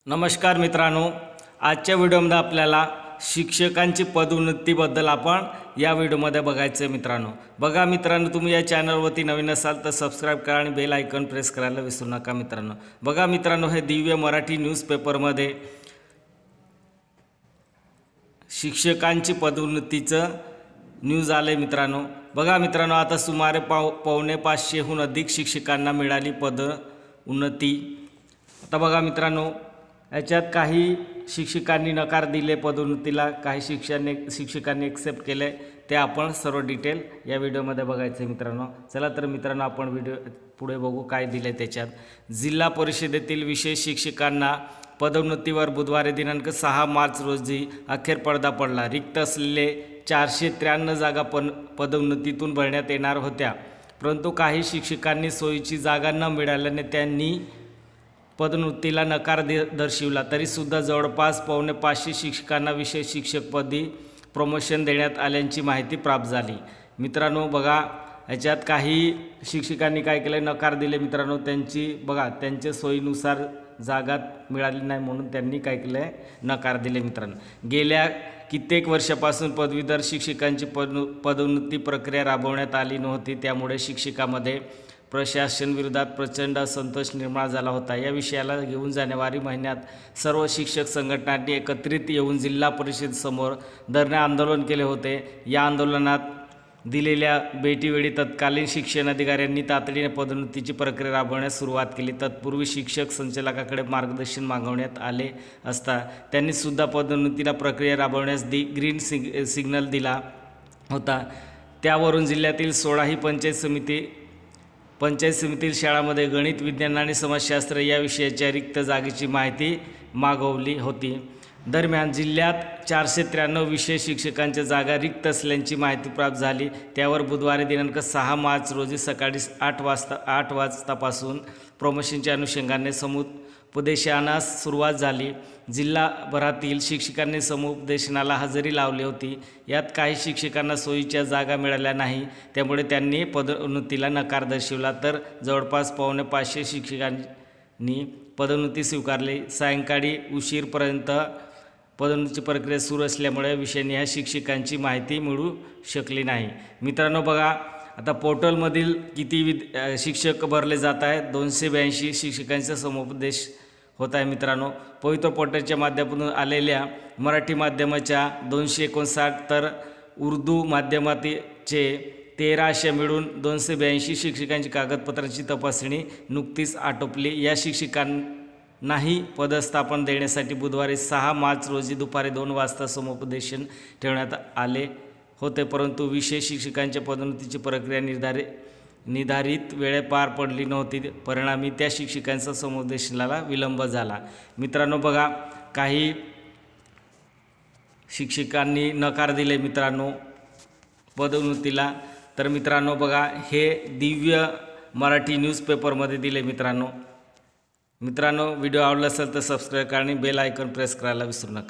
नमस्कार मित्रांनो, आजच्या व्हिडिओमध्ये आपल्याला शिक्षकांची पदोन्नतीबद्दल आपण या व्हिडिओमध्ये बघायचं आहे। बघा मित्रांनो, तुम्ही या चॅनलवरती नवीन असाल तर सबस्क्राइब करा आणि बेल आयकॉन प्रेस करायला विसरू नका मित्रांनो। बघा मित्रांनो, हे दिव्य मराठी न्यूजपेपरमध्ये शिक्षकांची पदोन्नतीचं न्यूज आले मित्रांनो। बघा मित्रांनो, आता सुमारे 550हून अधिक शिक्षकांना मिळाली पदोन्नती। आता बघा मित्रांनो, याच्यात काही शिक्षकांनी नकार दिले पदोन्नतीला, काही शिक्षकांनी एक्सेप्ट केले, ते आपण सर्व डिटेल या व्हिडिओमध्ये बघायचं आहे मित्रांनो। चला तर मित्रांनो, आपण व्हिडिओ पुढे बघू काय दिले त्याच्यात। जिल्हा परिषदेतील विशेष शिक्षकांना पदोन्नतीवर बुधवारी दिनांक 6 मार्च रोजी अखेर पडदा पडला। रिक्त असलेले 453 जागा पदोन्नतीतून भरण्यात येणार होत्या, परंतु काही शिक्षकांनी सोयीची जागा न मिळाल्याने त्यांनी पदोन्नतीला नकार दर्शविला। तरीसुद्धा जवळपास 550 शिक्षकांना विशेष शिक्षकपदी प्रमोशन देण्यात आल्याची माहिती प्राप्त झाली मित्रांनो। बघा, याच्यात काही शिक्षकांनी काय केले, नकार दिले मित्रांनो। त्यांच्या सोयीनुसार जागा मिळाली नाही म्हणून त्यांनी काय केले, नकार दिले मित्रांनो। गेल्या कित्येक वर्षापासून पदवीधर शिक्षकांची पदोन्नती प्रक्रिया राबवण्यात आली नव्हती, त्यामुळे शिक्षकांमध्ये प्रशासन विरोधात प्रचंड असंतोष निर्माण झाला होता। या विषयाला घेऊन जानेवारी महिन्यात सर्व शिक्षक संघटनांनी एकत्रित येऊन जिल्हा परिषदेसमोर धरणे आंदोलन केले होते। या आंदोलनात दिलेल्या भेटीवेळी तत्कालीन शिक्षण अधिकाऱ्यांनी तातडीने पदोन्नतीची प्रक्रिया राबवण्यास सुरुवात केली। तत्पूर्वी शिक्षक संचालकाकडे मार्गदर्शन मागवण्यात आले असता त्यांनी सुद्धा पदोन्नतीला प्रक्रिया राबवण्यास ग्रीन सिग्नल दिला होता। त्यावरून जिल्ह्यातील 16ही पंचायत समितीतील शाळांमध्ये गणित, विज्ञान आणि समाजशास्त्र या विषयाच्या रिक्त जागेची माहिती मागवली होती। दरम्यान जिल्ह्यात 493 विशेष शिक्षकांच्या जागा रिक्त असल्याची माहिती प्राप्त झाली। त्यावर बुधवारी दिनांक 6 मार्च रोजी सकाळी 8 वाजतापासून प्रमोशनच्या अनुषंगाने समुपदेशनास सुरुवात झाली। जिल्हाभरातील शिक्षकांनी समुपदेशनाला हजेरी लावली होती। यात काही शिक्षकांना सोयीच्या जागा मिळाल्या नाही, त्यामुळे त्यांनी पदोन्नतीला नकार दर्शविला, तर जवळपास 550 शिक्षकांनी पदोन्नती स्वीकारली। सायंकाळी उशीरपर्यंत पदोन्नतीची प्रक्रिया सुरू असल्यामुळे विषयाने ह्या शिक्षकांची माहिती मिळू शकली नाही मित्रांनो। बघा, आता पोर्टलमधील किती शिक्षक भरले जात आहेत, 282 शिक्षकांचा समुपदेश होत आहे मित्रांनो। पवित्र पोर्टलच्या माध्यमातून आलेल्या मराठी माध्यमाच्या 259 तर उर्दू माध्यमाचे 13 अशा मिळून 282 शिक्षकांची कागदपत्रांची तपासणी नुकतीच आटोपली। या शिक्षकांनाही पदस्थापन देण्यासाठी बुधवारी 6 मार्च रोजी दुपारी 2 वाजता समुपदेशन ठेवण्यात आले होते, परंतु विशेष शिक्षकांच्या पदोन्नतीची प्रक्रिया निर्धारित वेळेत पार पडली नव्हती। परिणामी त्या शिक्षकांचा समुपदेशनाला विलंब झाला मित्रांनो। बघा, काही शिक्षकांनी नकार दिले मित्रांनो पदोन्नतीला। तर मित्रांनो बघा, हे दिव्य मराठी न्यूजपेपरमध्ये दिले मित्रांनो। व्हिडिओ आवडला असेल तर सबस्क्राईब करा आणि बेल आयकॉन प्रेस करायला विसरू नका।